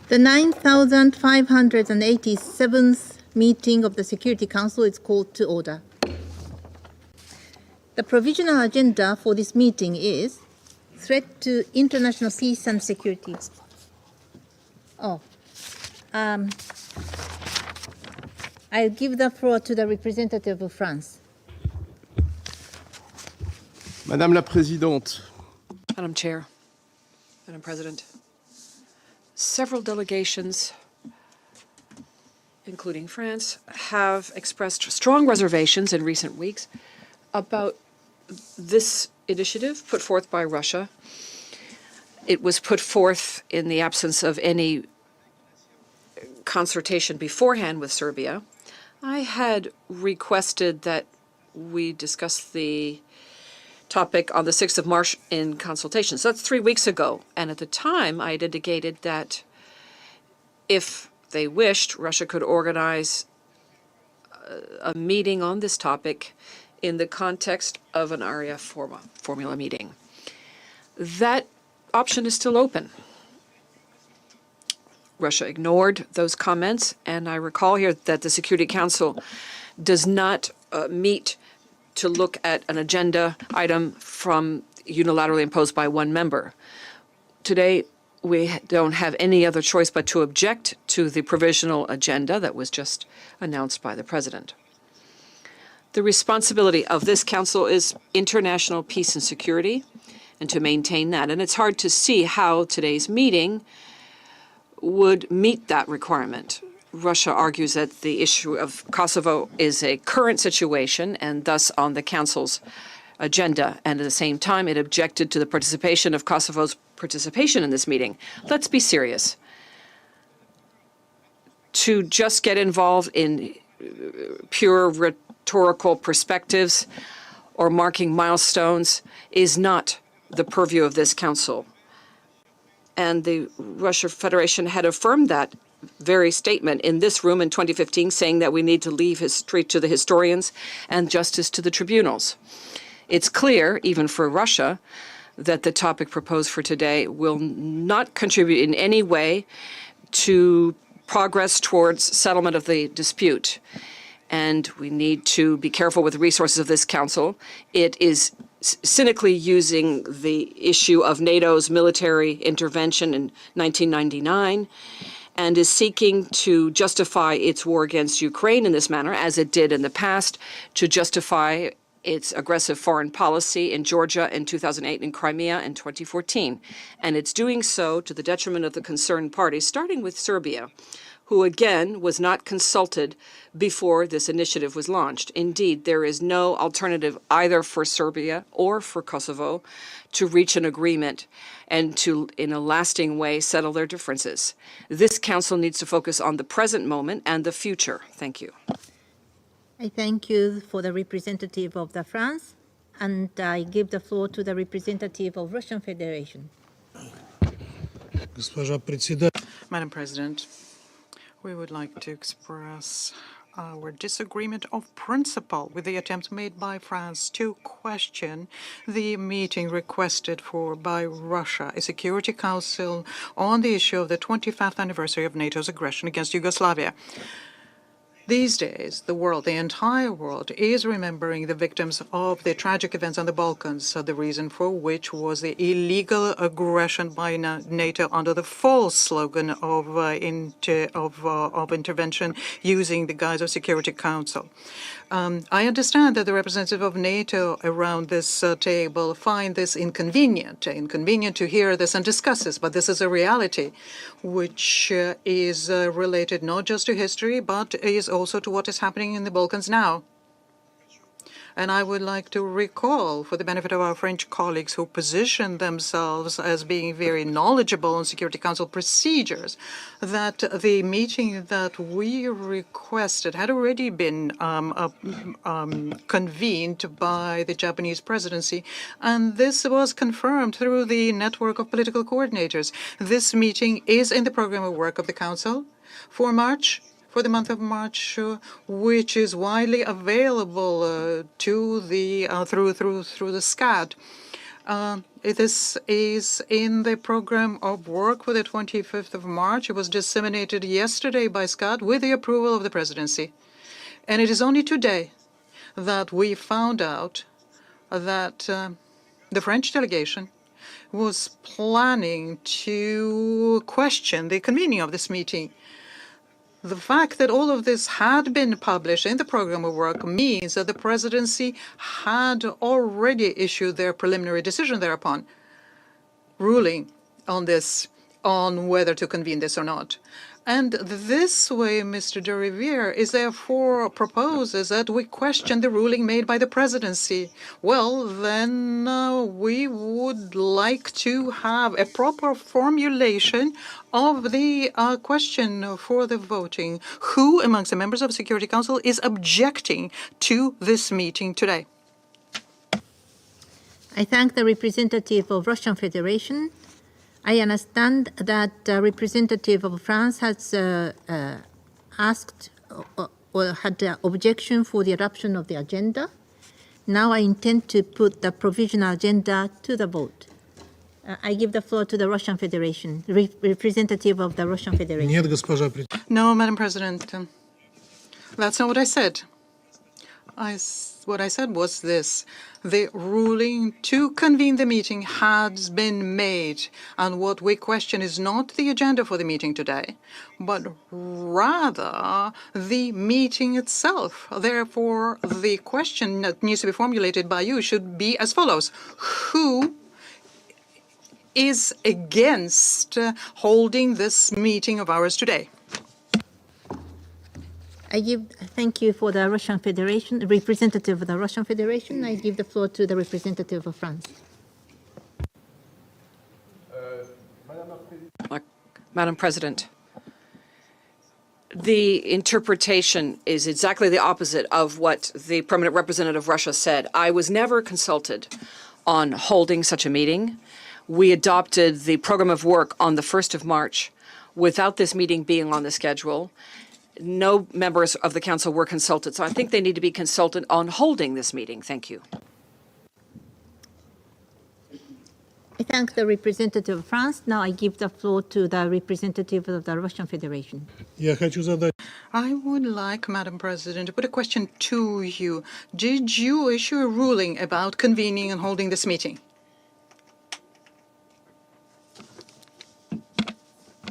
The 9,587th meeting of the Security Council is called to order. The provisional agenda for this meeting is threat to international peace and security. I'll give the floor to the representative of France. Madame la Présidente. Madam Chair, Madam President, several delegations, including France, have expressed strong reservations in recent weeks about this initiative put forth by Russia. It was put forth in the absence of any consultation beforehand with Serbia. I had requested that we discuss the topic on the 6th of March in consultation. So that's 3 weeks ago. And at the time, I had indicated that if they wished, Russia could organize a meeting on this topic in the context of an area formula meeting. That option is still open. Russia ignored those comments, and I recall here that the Security Council does not meet to look at an agenda item from unilaterally imposed by one member. Today, we don't have any other choice but to object to the provisional agenda that was just announced by the President. The responsibility of this Council is international peace and security, and to maintain that. And it's hard to see how today's meeting would meet that requirement. Russia argues that the issue of Kosovo is a current situation and thus on the Council's agenda, and at the same time it objected to the participation of Kosovo's participation in this meeting. Let's be serious. To just get involved in pure rhetorical perspectives or marking milestones is not the purview of this Council. And the Russian Federation had affirmed that very statement in this room in 2015, saying that we need to leave history to the historians and justice to the tribunals. It's clear, even for Russia, that the topic proposed for today will not contribute in any way to progress towards settlement of the dispute. And we need to be careful with the resources of this Council. It is cynically using the issue of NATO's military intervention in 1999 and is seeking to justify its war against Ukraine in this manner, as it did in the past, to justify its aggressive foreign policy in Georgia in 2008 and Crimea in 2014. And it's doing so to the detriment of the concerned parties, starting with Serbia, who again was not consulted before this initiative was launched. Indeed, there is no alternative either for Serbia or for Kosovo to reach an agreement and to, in a lasting way, settle their differences. This Council needs to focus on the present moment and the future. Thank you. I thank you for the representative of the France, and I give the floor to the representative of Russian Federation. Madam President, we would like to express our disagreement of principle with the attempt made by France to question the meeting requested for by Russia, a Security Council on the issue of the 25th anniversary of NATO's aggression against Yugoslavia. These days, the world, the entire world, is remembering the victims of the tragic events on the Balkans, the reason for which was the illegal aggression by NATO under the false slogan of intervention using the guise of Security Council. I understand that the representative of NATO around this table find this inconvenient to hear this and discuss this, but this is a reality which is related not just to history, but is also to what is happening in the Balkans now. And I would like to recall, for the benefit of our French colleagues who position themselves as being very knowledgeable on Security Council procedures, that the meeting that we requested had already been convened by the Japanese presidency, and this was confirmed through the network of political coordinators. This meeting is in the program of work of the Council for March. For the month of March, which is widely available to the through the SCAD. This is in the program of work for the 25th of March. It was disseminated yesterday by Scott with the approval of the presidency. And it is only today that we found out that the French delegation was planning to question the convening of this meeting. The fact that all of this had been published in the program of work means that the presidency had already issued their preliminary decision thereupon, ruling on this, on whether to convene this or not. And this way, Mr. de Riviere is therefore proposes that we question the ruling made by the presidency. Well, then we would like to have a proper formulation of the question for the voting. Who amongst the members of the Security Council is objecting to this meeting today? I thank the representative of Russian Federation. I understand that the representative of France has asked or had an objection for the adoption of the agenda. Now I intend to put the provisional agenda to the vote. I give the floor to the Russian Federation, representative of the Russian Federation. Нет, госпожа No, Madam President, that's not what I said. What I said was this. The ruling to convene the meeting has been made, and what we question is not the agenda for the meeting today, but rather the meeting itself. Therefore, the question that needs to be formulated by you should be as follows. Who is against holding this meeting of ours today? Thank you for the Russian Federation, the representative of the Russian Federation. I give the floor to the representative of France. Madam President, the interpretation is exactly the opposite of what the permanent representative of Russia said. I was never consulted on holding such a meeting. We adopted the program of work on the 1st of March without this meeting being on the schedule. No members of the council were consulted, so I think they need to be consulted on holding this meeting. Thank you. I thank the representative of France. Now I give the floor to the representative of the Russian Federation. Я хочу задать. I would like, Madam President, to put a question to you. Did you issue a ruling about convening and holding this meeting?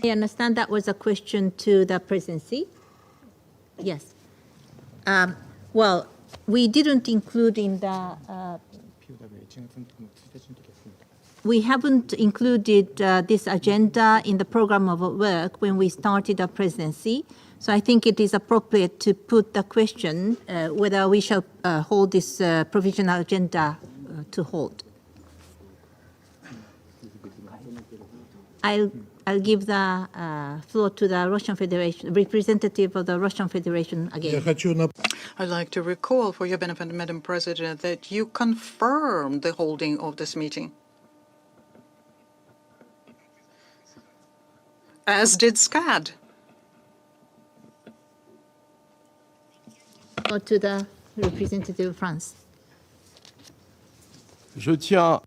I understand that was a question to the presidency. Yes. Well, we didn't include in the, we haven't included this agenda in the program of work when we started the presidency. So I think it is appropriate to put the question whether we shall hold this provisional agenda to hold. I'll give the floor to the Russian Federation, representative of the Russian Federation Я again. хочу I'd like to recall for your benefit, Madam President, that you confirmed the holding of this meeting, as did SCAD. Or to the representative of France. Je tiens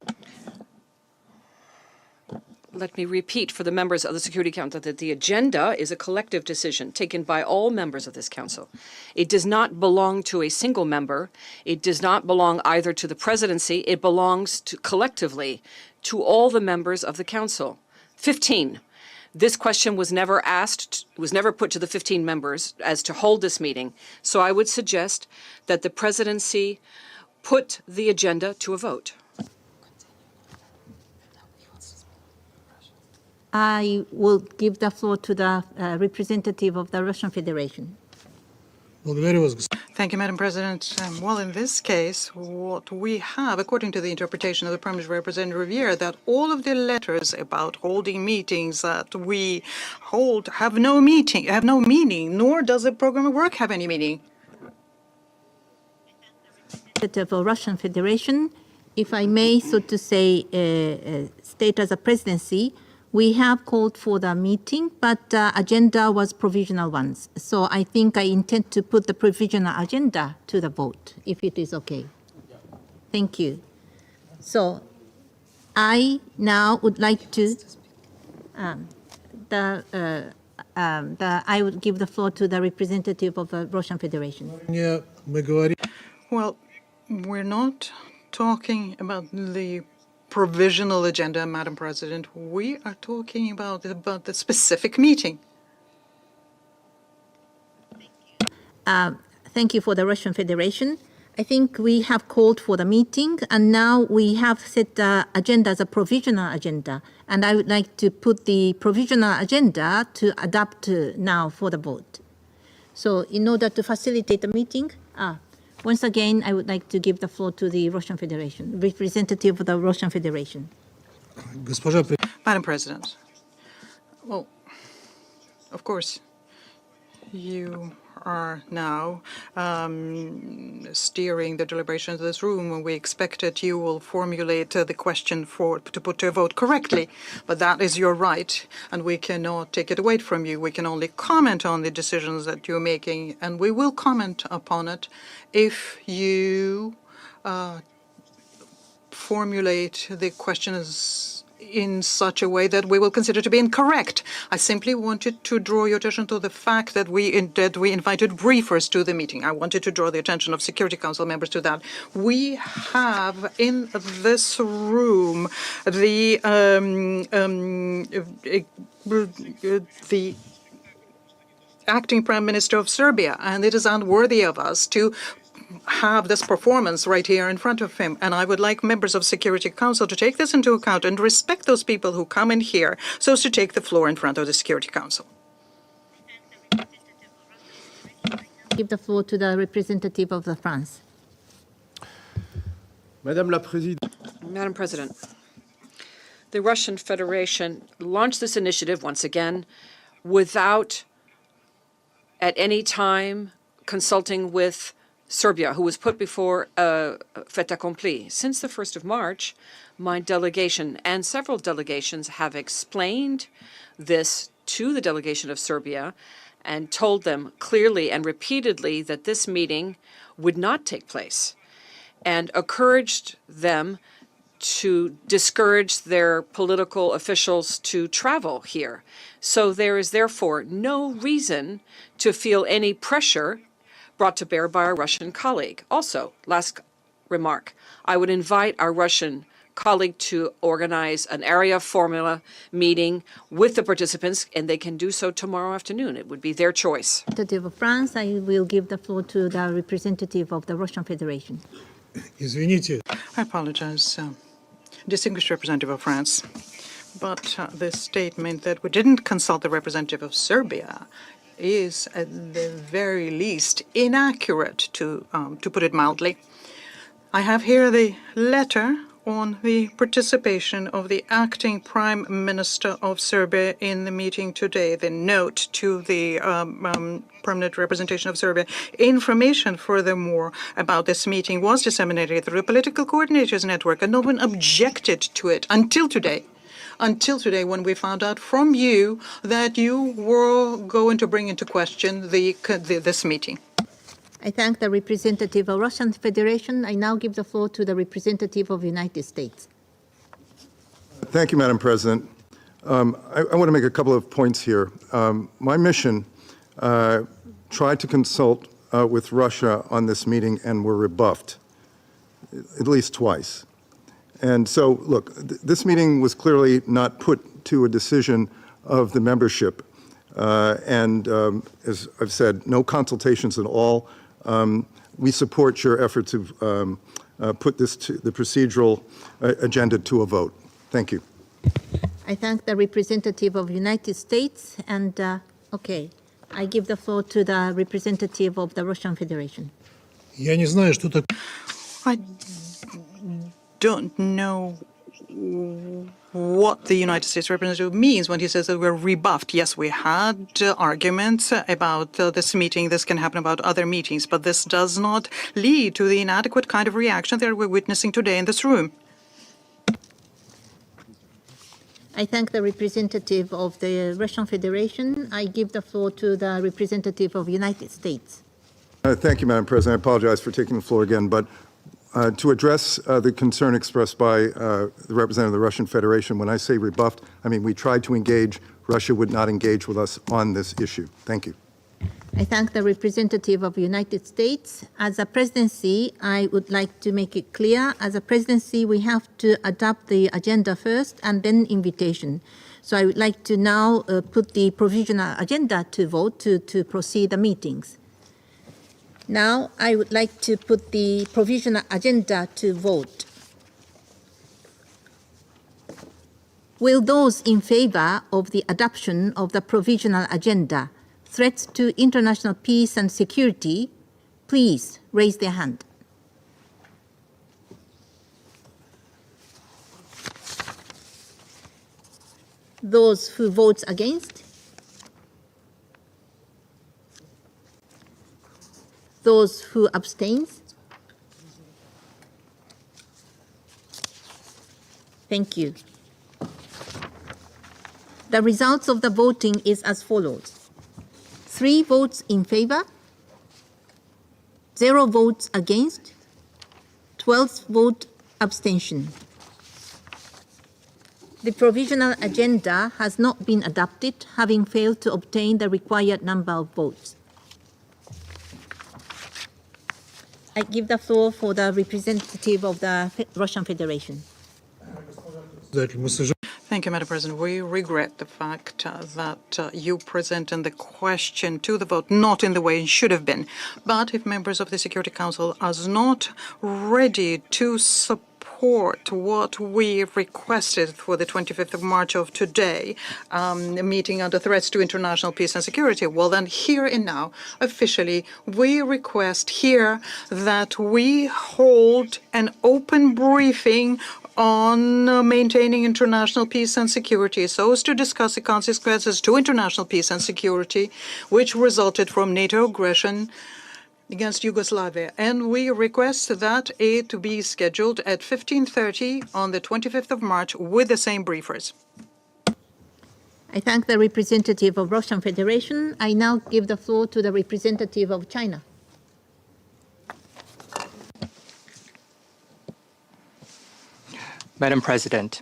Let me repeat for the members of the Security Council that the agenda is a collective decision taken by all members of this council. It does not belong to a single member. It does not belong either to the presidency. It belongs to collectively to all the members of the council. 15. This question was never asked, was never put to the 15 members as to hold this meeting. So I would suggest that the presidency put the agenda to a vote. I will give the floor to the representative of the Russian Federation. Благодарю вас, господин. Thank you, Madam President. Well, in this case, what we have, according to the interpretation of the Permanent Representative Riviere, that all of the letters about holding meetings that we hold have no meaning, nor does the program of work have any meaning. Representative of Russian Federation, if I may, so to say, state as a presidency, we have called for the meeting, but agenda was provisional ones. So I think I intend to put the provisional agenda to the vote, if it is okay. Thank you. So I now would like to, I would give the floor to the representative of the Russian Federation. Мы говорим Well, we're not talking about the provisional agenda, Madam President. We are talking about the specific meeting. Thank you for the Russian Federation. I think we have called for the meeting, and now we have set the agenda as a provisional agenda. And I would like to put the provisional agenda to adopt now for the vote. So in order to facilitate the meeting, once again, I would like to give the floor to the Russian Federation, representative of the Russian Federation. госпожа Madam President, well, of course, you are now steering the deliberations of this room, and we expect that you will formulate the question to put to a vote correctly. But that is your right, and we cannot take it away from you. We can only comment on the decisions that you're making, and we will comment upon it if you formulate the questions in such a way that we will consider to be incorrect. I simply wanted to draw your attention to the fact that we invited briefers to the meeting. I wanted to draw the attention of Security Council members to that. We have in this room the acting Prime Minister of Serbia, and it is unworthy of us to have this performance right here in front of him. And I would like members of Security Council to take this into account and respect those people who come in here so as to take the floor in front of the Security Council. Give the floor to the representative of the France. Madame la Présidente, Madam President, the Russian Federation launched this initiative once again without at any time consulting with Serbia, who was put before fait accompli. Since the 1st of March, my delegation and several delegations have explained this to the delegation of Serbia and told them clearly and repeatedly that this meeting would not take place, and encouraged them to discourage their political officials to travel here. So there is therefore no reason to feel any pressure brought to bear by our Russian colleague. Also, last remark, I would invite our Russian colleague to organize an area formula meeting with the participants, and they can do so tomorrow afternoon. It would be their choice. Representative of France, I will give the floor to the representative of the Russian Federation. Извините, I apologize, distinguished representative of France, but this statement that we didn't consult the representative of Serbia is at the very least inaccurate, to put it mildly. I have here the letter on the participation of the acting Prime Minister of Serbia in the meeting today, the note to the permanent representation of Serbia. Information, furthermore, about this meeting was disseminated through the Political Coordinators Network, and no one objected to it until today. Until today, when we found out from you that you were going to bring into question this meeting. I thank the representative of Russian Federation. I now give the floor to the representative of the United States. Thank you, Madam President. I want to make a couple of points here. My mission tried to consult with Russia on this meeting and were rebuffed, at least twice. And so, look, this meeting was clearly not put to a decision of the membership. As I've said, no consultations at all. We support your effort to put this to the procedural agenda to a vote. Thank you. I thank the representative of the United States, and I give the floor to the representative of the Russian Federation. я не знаю, что такое. I don't know what the United States representative means when he says that we're rebuffed. Yes, we had arguments about this meeting. This can happen about other meetings, but this does not lead to the inadequate kind of reaction that we're witnessing today in this room. I thank the representative of the Russian Federation. I give the floor to the representative of the United States. Thank you, Madam President. I apologize for taking the floor again, but To address the concern expressed by the representative of the Russian Federation, when I say rebuffed, I mean we tried to engage. Russia would not engage with us on this issue. Thank you. I thank the representative of the United States. As a presidency, I would like to make it clear, as a presidency, we have to adopt the agenda first and then invitation. So I would like to now put the provisional agenda to vote to proceed the meetings. Now I would like to put the provisional agenda to vote. Will those in favor of the adoption of the provisional agenda, threats to international peace and security, please raise their hand. Those who vote against? Those who abstain? Thank you. The results of the voting is as follows. 3 votes in favor, 0 votes against, 12 vote abstention. The provisional agenda has not been adopted, having failed to obtain the required number of votes. I give the floor for the representative of the Russian Federation. Thank you, Madam President. We regret the fact that you presented the question to the vote not in the way it should have been. But if members of the Security Council are not ready to support what we requested for the 25th of March of today, a meeting under threats to international peace and security, well then here and now, officially, we request here that we hold an open briefing on maintaining international peace and security so as to discuss the consequences to international peace and security which resulted from NATO aggression against Yugoslavia. And we request that it be scheduled at 15:30 on the 25th of March with the same briefers. I thank the representative of Russian Federation. I now give the floor to the representative of China. Madam President,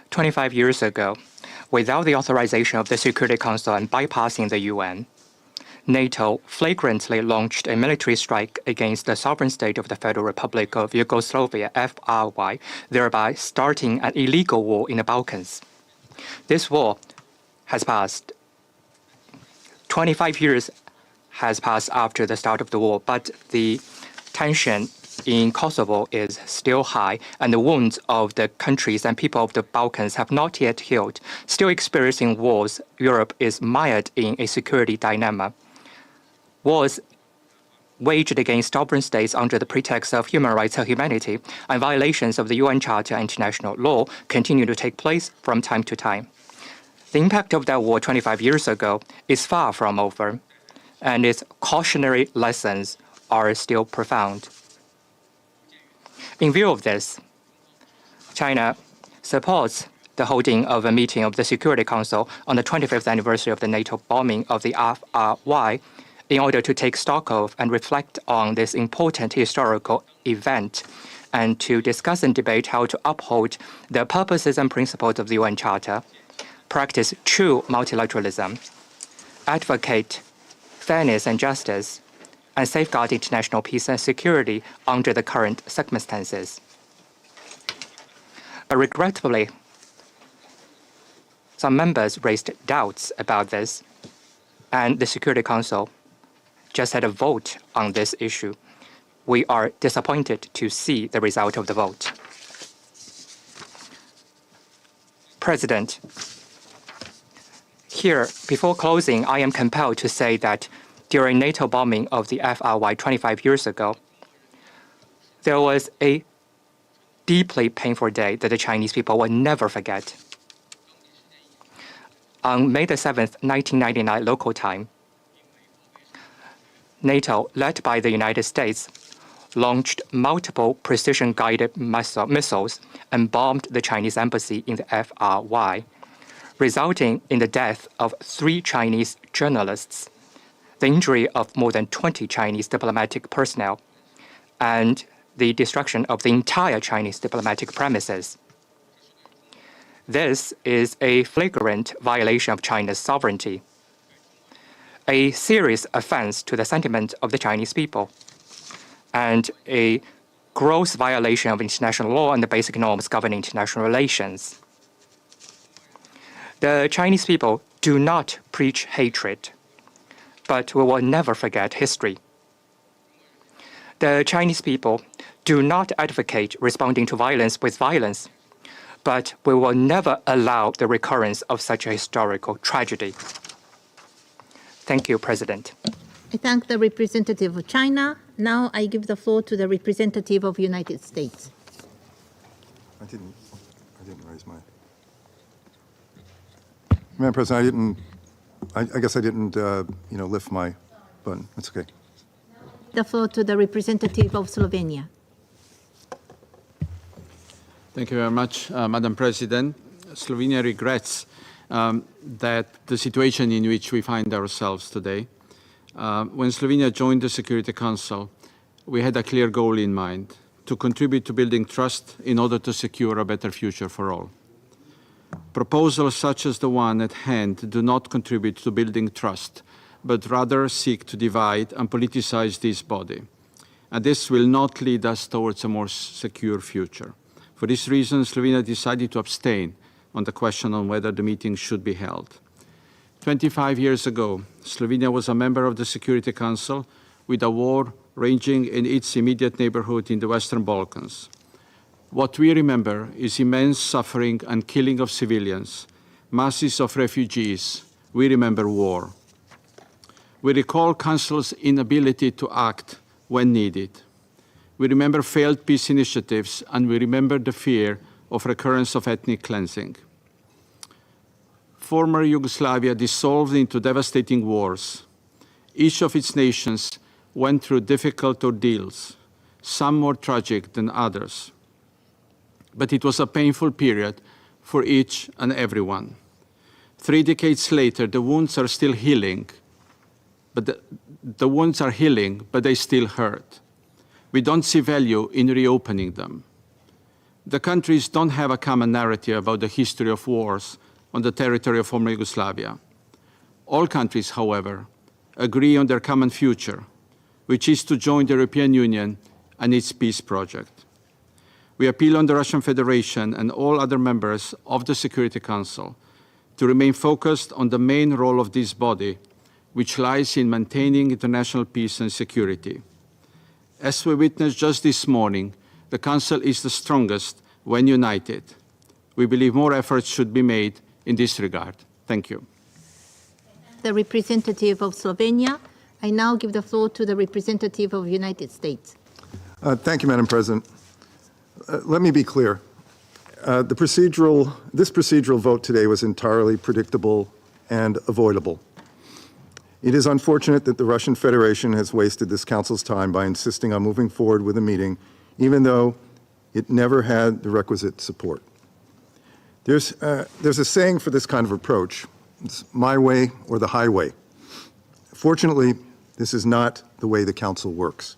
25 years ago, without the authorization of the Security Council and bypassing the UN, NATO flagrantly launched a military strike against the sovereign state of the Federal Republic of Yugoslavia, FRY, thereby starting an illegal war in the Balkans. This war has passed. 25 years has passed after the start of the war, but the tension in Kosovo is still high, and the wounds of the countries and people of the Balkans have not yet healed. Still experiencing wars, Europe is mired in a security dilemma. Wars waged against sovereign states under the pretext of human rights and humanity, and violations of the UN Charter and international law continue to take place from time to time. The impact of that war 25 years ago is far from over, and its cautionary lessons are still profound. In view of this, China supports the holding of a meeting of the Security Council on the 25th anniversary of the NATO bombing of the FRY in order to take stock of and reflect on this important historical event and to discuss and debate how to uphold the purposes and principles of the UN Charter, practice true multilateralism, advocate fairness and justice, and safeguard international peace and security under the current circumstances. But regrettably, some members raised doubts about this, and the Security Council just had a vote on this issue. We are disappointed to see the result of the vote. President, here, before closing, I am compelled to say that during NATO bombing of the FRY 25 years ago, there was a deeply painful day that the Chinese people will never forget. On May the 7th, 1999 local time, NATO, led by the United States, launched multiple precision-guided missiles and bombed the Chinese embassy in the FRY, resulting in the death of 3 Chinese journalists, the injury of more than 20 Chinese diplomatic personnel, and the destruction of the entire Chinese diplomatic premises. This is a flagrant violation of China's sovereignty, a serious offense to the sentiment of the Chinese people, and a gross violation of international law and the basic norms governing international relations. The Chinese people do not preach hatred, but we will never forget history. The Chinese people do not advocate responding to violence with violence, but we will never allow the recurrence of such a historical tragedy. Thank you, President. I thank the representative of China. Now I give the floor to the representative of United States. I didn't raise my... Madam President, I guess I didn't, lift my button. That's okay. The floor to the representative of Slovenia. Thank you very much, Madam President. Slovenia regrets that the situation in which we find ourselves today. When Slovenia joined the Security Council, we had a clear goal in mind: to contribute to building trust in order to secure a better future for all. Proposals such as the one at hand do not contribute to building trust, but rather seek to divide and politicize this body. And this will not lead us towards a more secure future. For this reason, Slovenia decided to abstain on the question on whether the meeting should be held. 25 years ago, Slovenia was a member of the Security Council with a war raging in its immediate neighborhood in the Western Balkans. What we remember is immense suffering and killing of civilians, masses of refugees. We remember war. We recall Council's inability to act when needed. We remember failed peace initiatives, and we remember the fear of recurrence of ethnic cleansing. Former Yugoslavia dissolved into devastating wars. Each of its nations went through difficult ordeals, some more tragic than others. But it was a painful period for each and everyone. 3 decades later, the wounds are still healing, but the wounds are healing, but they still hurt. We don't see value in reopening them. The countries don't have a common narrative about the history of wars on the territory of former Yugoslavia. All countries, however, agree on their common future, which is to join the European Union and its peace project. We appeal on the Russian Federation and all other members of the Security Council to remain focused on the main role of this body, which lies in maintaining international peace and security. As we witnessed just this morning, the Council is the strongest when united. We believe more efforts should be made in this regard. Thank you. The representative of Slovenia. I now give the floor to the representative of the United States. Thank you, Madam President. Let me be clear. This procedural vote today was entirely predictable and avoidable. It is unfortunate that the Russian Federation has wasted this Council's time by insisting on moving forward with a meeting, even though it never had the requisite support. There's a saying for this kind of approach: it's my way or the highway. Fortunately, this is not the way the Council works.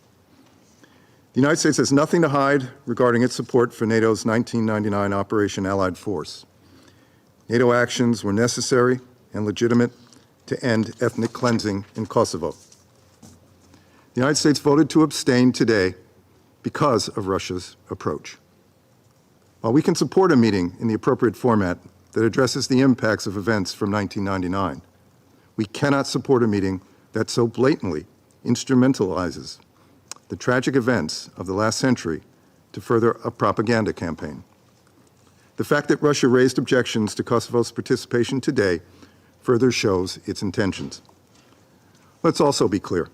The United States has nothing to hide regarding its support for NATO's 1999 Operation Allied Force. NATO actions were necessary and legitimate to end ethnic cleansing in Kosovo. The United States voted to abstain today because of Russia's approach. While we can support a meeting in the appropriate format that addresses the impacts of events from 1999, we cannot support a meeting that so blatantly instrumentalizes the tragic events of the last century to further a propaganda campaign. The fact that Russia raised objections to Kosovo's participation today further shows its intentions. Let's also be clear.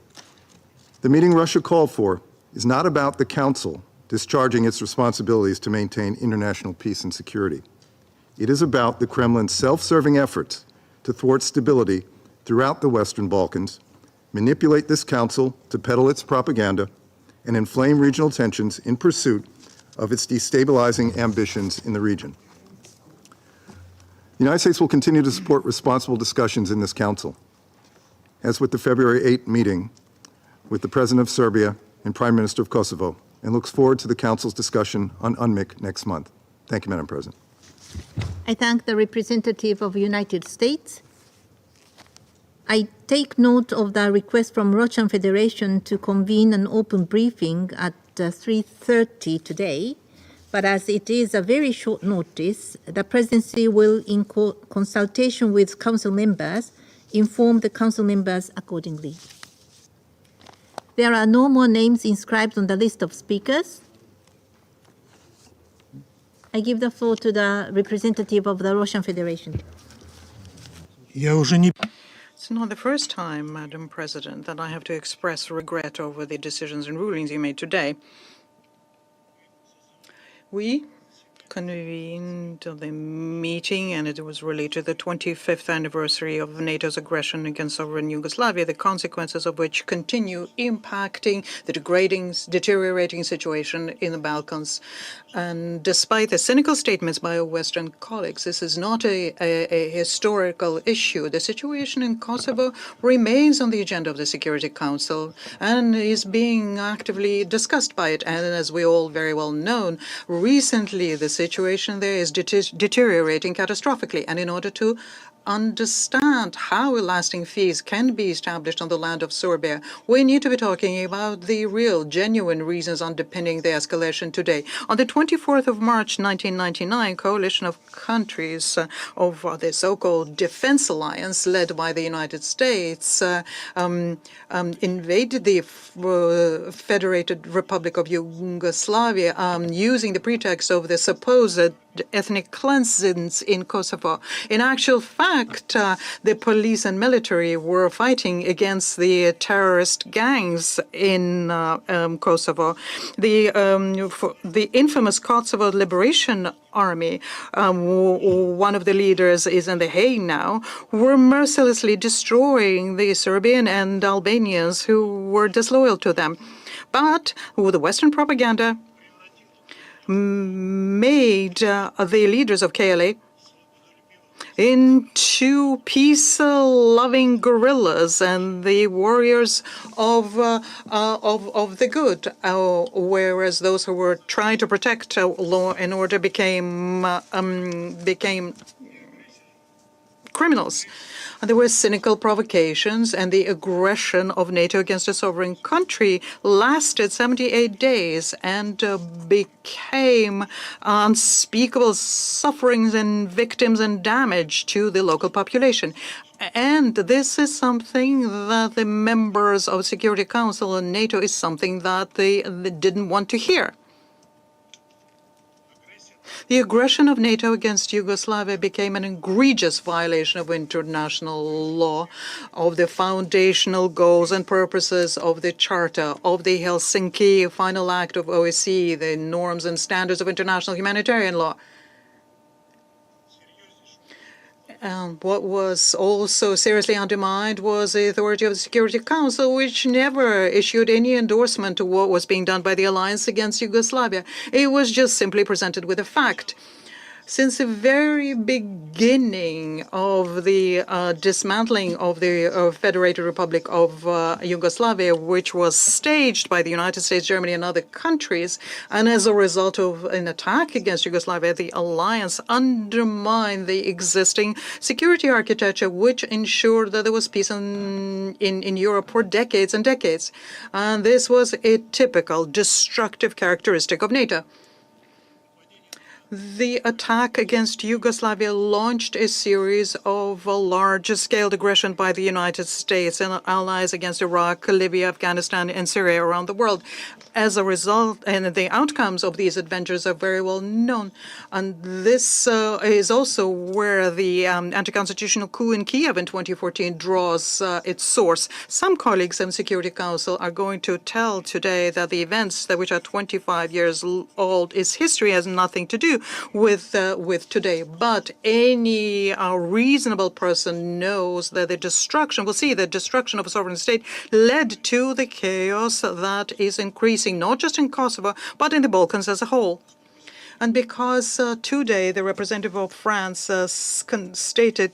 The meeting Russia called for is not about the Council discharging its responsibilities to maintain international peace and security. It is about the Kremlin's self-serving efforts to thwart stability throughout the Western Balkans, manipulate this Council to peddle its propaganda, and inflame regional tensions in pursuit of its destabilizing ambitions in the region. The United States will continue to support responsible discussions in this Council. As with the February 8 meeting with the President of Serbia and Prime Minister of Kosovo, and looks forward to the Council's discussion on UNMIC next month. Thank you, Madam President. I thank the representative of the United States. I take note of the request from Russian Federation to convene an open briefing at 3:30 today, but as it is a very short notice, the Presidency will, in consultation with Council members, inform the Council members accordingly. There are no more names inscribed on the list of speakers. I give the floor to the representative of the Russian Federation. It's not the first time, Madam President, that I have to express regret over the decisions and rulings you made today. We convened the meeting, and it was related to the 25th anniversary of NATO's aggression against sovereign Yugoslavia, the consequences of which continue impacting the deteriorating situation in the Balkans. And despite the cynical statements by our Western colleagues, this is not a historical issue. The situation in Kosovo remains on the agenda of the Security Council and is being actively discussed by it. And as we all very well know, recently the situation there is deteriorating catastrophically. And in order to understand how a lasting peace can be established on the land of Serbia, we need to be talking about the real, genuine reasons underpinning the escalation today. On the 24th of March 1999, a coalition of countries of the so-called Defense Alliance, led by the United States, invaded the Federated Republic of Yugoslavia using the pretext of the supposed ethnic cleansings in Kosovo. In actual fact, the police and military were fighting against the terrorist gangs in Kosovo. The infamous Kosovo Liberation Army, one of the leaders is in The Hague now, were mercilessly destroying the Serbian and Albanians who were disloyal to them. But with the Western propaganda made the leaders of KLA into peace-loving guerrillas and the warriors of the good, whereas those who were trying to protect law and order became criminals. There were cynical provocations, and the aggression of NATO against a sovereign country lasted 78 days and became unspeakable sufferings and victims and damage to the local population. And this is something that the members of Security Council and NATO is something that they didn't want to hear. The aggression of NATO against Yugoslavia became an egregious violation of international law, of the foundational goals and purposes of the Charter, of the Helsinki Final Act of OSCE, the norms and standards of international humanitarian law. What was also seriously undermined was the authority of the Security Council, which never issued any endorsement to what was being done by the alliance against Yugoslavia. It was just simply presented with a fact. Since the very beginning of the dismantling of the Federated Republic of Yugoslavia, which was staged by the United States, Germany, and other countries, and as a result of an attack against Yugoslavia, the alliance undermined the existing security architecture, which ensured that there was peace in Europe for decades and decades. And this was a typical destructive characteristic of NATO. The attack against Yugoslavia launched a series of large-scale aggression by the United States and allies against Iraq, Libya, Afghanistan, and Syria around the world. As a result, and the outcomes of these adventures are very well known. And this is also where the anti-constitutional coup in Kiev in 2014 draws its source. Some colleagues in the Security Council are going to tell today that the events which are 25 years old is history, has nothing to do with today. But any reasonable person knows that the destruction, will see the destruction of a sovereign state led to the chaos that is increasing, not just in Kosovo, but in the Balkans as a whole. And because today the representative of France stated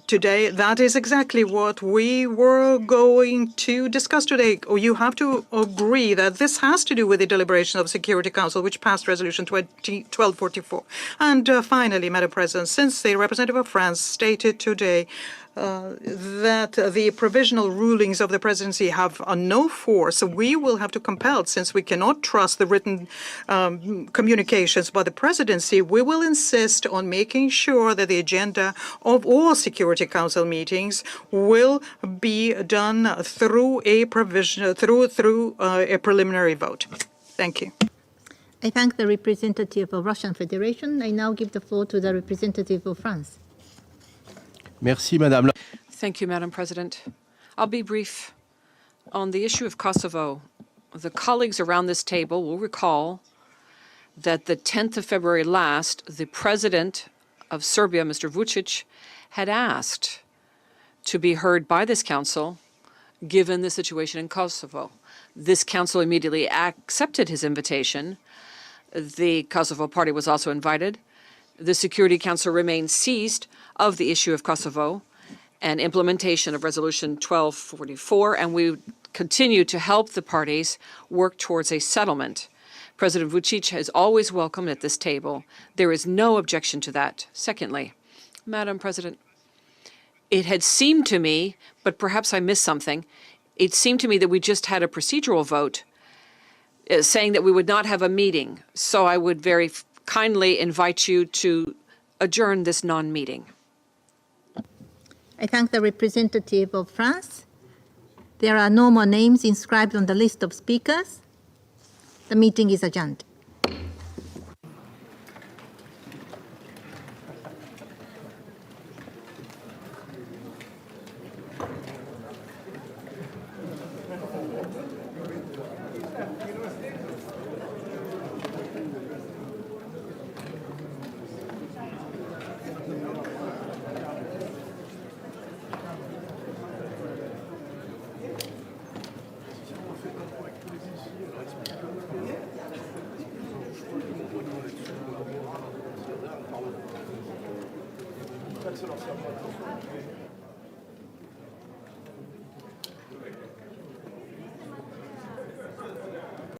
today. That is exactly what we were going to discuss today. You have to agree that this has to do with the deliberation of Security Council, which passed Resolution 1244. And finally, Madam President, since the representative of France stated today that the provisional rulings of the presidency have no force, we will have to compel, since we cannot trust the written communications by the presidency, we will insist on making sure that the agenda of all Security Council meetings will be done through a preliminary vote. Thank you. I thank the representative of Russian Federation. I now give the floor to the representative of France. Merci, Madame. Thank you, Madam President. I'll be brief. On the issue of Kosovo, the colleagues around this table will recall that the 10th of February last, the president of Serbia, Mr. Vučić, had asked to be heard by this council, given the situation in Kosovo. This council immediately accepted his invitation. The Kosovo party was also invited. The Security Council remains seized of the issue of Kosovo and implementation of Resolution 1244, and we continue to help the parties work towards a settlement. President Vučić is always welcome at this table. There is no objection to that. Secondly, Madam President, it had seemed to me, but perhaps I missed something, it seemed to me that we just had a procedural vote saying that we would not have a meeting. So I would very kindly invite you to adjourn this non-meeting. I thank the representative of France. There are no more names inscribed on the list of speakers. The meeting is adjourned. Excellent.